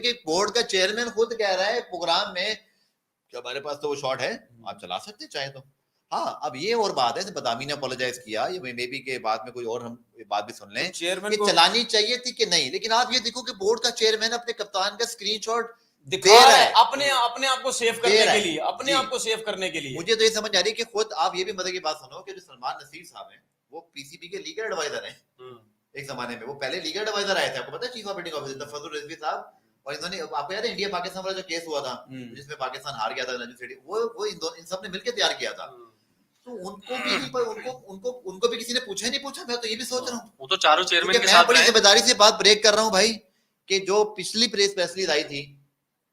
कि बोर्ड का चेयरमैन खुद कह रहा है प्रोग्राम में कि हमारे पास तो वो शॉट है, आप चला सकते हैं चाहे तो। हाँ, अब ये और बात है, बदामी ने अपोलोजाइज किया, ये मे बी के बाद में कोई और हम बात भी सुन लें चेयरमैन कि को चलानी चाहिए थी कि नहीं, लेकिन आप ये देखो कि बोर्ड का चेयरमैन अपने कप्तान का स्क्रीनशॉट दिखा रहा है अपने आप को सेव करने के लिए, अपने आप को सेव करने के लिए। मुझे तो ये समझ आ रही है कि खुद आप ये भी मजे की बात सुनो कि जो सलमान नसीर साहब हैं वो पीसीबी के लीगल एडवाइजर हैं। एक जमाने में वो पहले लीगल एडवाइजर आए थे, आपको पता है, चीफ ऑपरेटिंग ऑफिसर फजल रिजवी साहब। और इन्होंने, आपको याद है इंडिया पाकिस्तान वाला जो केस हुआ था जिसमें पाकिस्तान हार गया था वो इन सब ने मिलकर तैयार किया था। तो उनको भी नहीं, उनको भी किसी ने पूछा नहीं पूछा। मैं तो ये भी सोच रहा हूँ, वो तो चारों चेयरमैन के साथ मैं बड़ी जिम्मेदारी से बात ब्रेक कर रहा हूँ भाई, कि जो पिछली प्रेस रिलीज आई थी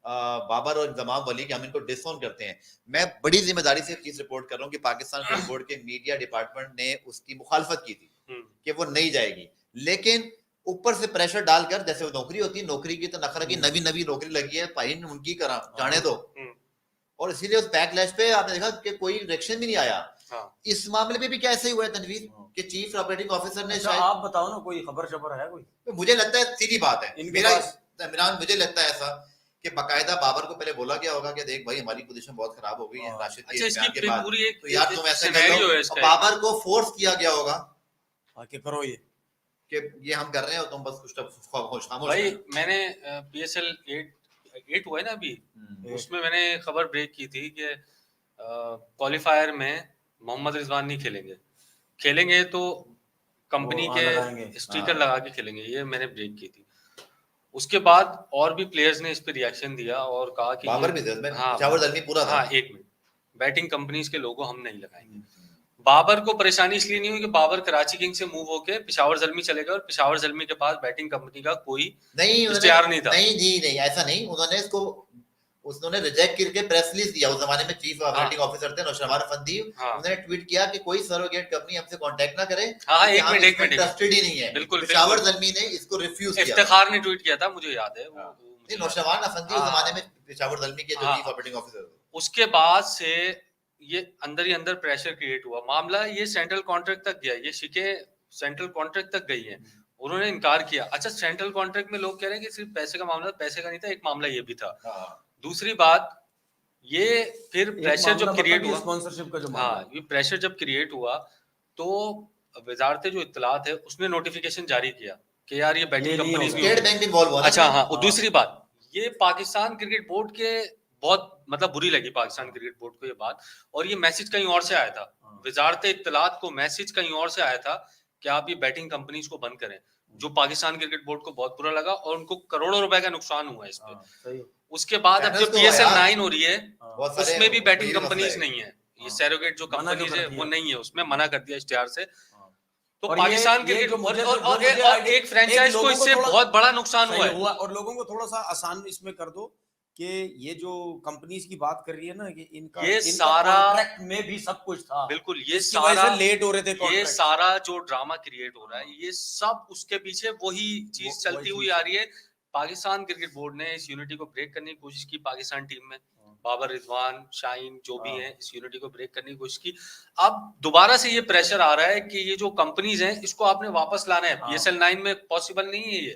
बाबर और जमाम वली के, हम इनको डिसऑन करते हैं। मैं बड़ी जिम्मेदारी से चीज रिपोर्ट कर रहा हूँ कि पाकिस्तान क्रिकेट बोर्ड के मीडिया डिपार्टमेंट ने उसकी मुखालफत की थी कि वो नहीं जाएगी, लेकिन ऊपर से प्रेशर डालकर, जैसे वो नौकरी होती है, नौकरी की तो नखरा की नवी नौकरी लगी है भाई, उनकी करा जाने दो। और इसीलिए उस बैकलैश पे आपने देखा कि कोई रिएक्शन भी नहीं आया। इस मामले में भी क्या ऐसे ही हुआ है तनवीर कि चीफ ऑपरेटिंग ऑफिसर ने शायद, आप बताओ ना, कोई खबर शबर है कोई? तो मुझे लगता है सीधी बात है इमरान, मुझे लगता है ऐसा कि बाकायदा बाबर को पहले बोला गया होगा कि देख भाई हमारी पोजीशन बहुत खराब हो गई है राशिद के बयान के बाद, तो यार तुम ऐसा कर लो। बाबर को फोर्स किया गया होगा कि करो कि ये हम कर रहे हैं और तुम बस कुछ खामोश। भाई मैंने PSL 8 हुआ है ना अभी, उसमें मैंने खबर ब्रेक की थी कि क्वालिफायर में मोहम्मद रिजवान नहीं खेलेंगे तो कंपनी के स्टिकर लगा के खेलेंगे, ये मैंने ब्रेक की थी। उसके बाद और भी प्लेयर्स ने इस पे रिएक्शन दिया और कहा कि बाबर भी पेशावर दलमी पूरा था। हाँ, एक मिनट, बैटिंग कंपनीज के लोगो हम नहीं लगाएंगे। बाबर को परेशानी इसलिए नहीं हुई कि बाबर कराची किंग्स से मूव होके पेशावर ज़ल्मी चले गए और पेशावर ज़ल्मी के पास बैटिंग कंपनी का कोई इख्तियार नहीं था। नहीं ऐसा नहीं, उन्होंने रिजेक्ट करके प्रेस रिलीज दिया। उस जमाने में चीफ ऑपरेटिंग ऑफिसर थे नौशरवार अफंदी, उन्होंने ट्वीट किया कि कोई सरोगेट कंपनी हमसे कांटेक्ट ना करे, एक मिनट इंटरेस्टेड ही नहीं है। बिल्कुल पेशावर ज़ल्मी ने इसको रिफ्यूज किया। इफ्तिखार ने ट्वीट किया था, मुझे याद है। नहीं, नौशरवार अफंदी उस जमाने में पेशावर ज़ल्मी के जो चीफ ऑपरेटिंग ऑफिसर। उसके बाद से ये अंदर ही अंदर प्रेशर क्रिएट हुआ, मामला ये सेंट्रल कॉन्ट्रैक्ट तक गया, ये शिके सेंट्रल कॉन्ट्रैक्ट तक गई है। उन्होंने इनकार किया। अच्छा, सेंट्रल कॉन्ट्रैक्ट में लोग कह रहे हैं कि सिर्फ पैसे का मामला, पैसे का नहीं था, एक मामला ये भी था। दूसरी बात, ये फिर प्रेशर जब क्रिएट हुआ, स्पॉन्सरशिप का जो ये प्रेशर जब क्रिएट हुआ तो वजारत जो इत्तलात है उसने नोटिफिकेशन जारी किया कि यार ये batting companies state bank involve हुआ। अच्छा हाँ, और दूसरी बात, ये पाकिस्तान क्रिकेट बोर्ड के बहुत मतलब बुरी लगी पाकिस्तान क्रिकेट बोर्ड को ये बात, और ये मैसेज कहीं और से आया था। वजारत इत्तलात को मैसेज कहीं और से आया था कि आप ये बैटिंग कंपनीज को बंद करें, जो पाकिस्तान क्रिकेट बोर्ड को बहुत बुरा लगा और उनको करोड़ों रुपए का नुकसान हुआ इस पे। उसके बाद अब जो PSL 9 हो रही है उसमें भी बैटिंग कंपनीज नहीं है, ये सैरोगेट जो कंपनीज है वो नहीं है, उसमें मना कर दिया इश्तिहार से। तो पाकिस्तान क्रिकेट और एक फ्रेंचाइज को इससे बहुत बड़ा नुकसान हुआ है। और लोगों को थोड़ा सा आसान इसमें कर दो कि ये जो कंपनीज की बात कर रही है ना, कि इनका सारा कॉन्ट्रैक्ट में भी सब कुछ था। बिल्कुल, ये सारा लेट हो रहे थे, ये सारा जो ड्रामा क्रिएट हो रहा है, ये सब उसके पीछे वही चीज चलती हुई आ रही है। पाकिस्तान क्रिकेट बोर्ड ने इस यूनिटी को ब्रेक करने की कोशिश की, पाकिस्तान टीम में बाबर, रिजवान, शाहीन जो भी हैं, इस यूनिटी को ब्रेक करने की कोशिश की। अब दोबारा से ये प्रेशर आ रहा है कि ये जो कंपनीज हैं इसको आपने वापस लाना है। PSL 9 में पॉसिबल नहीं है ये।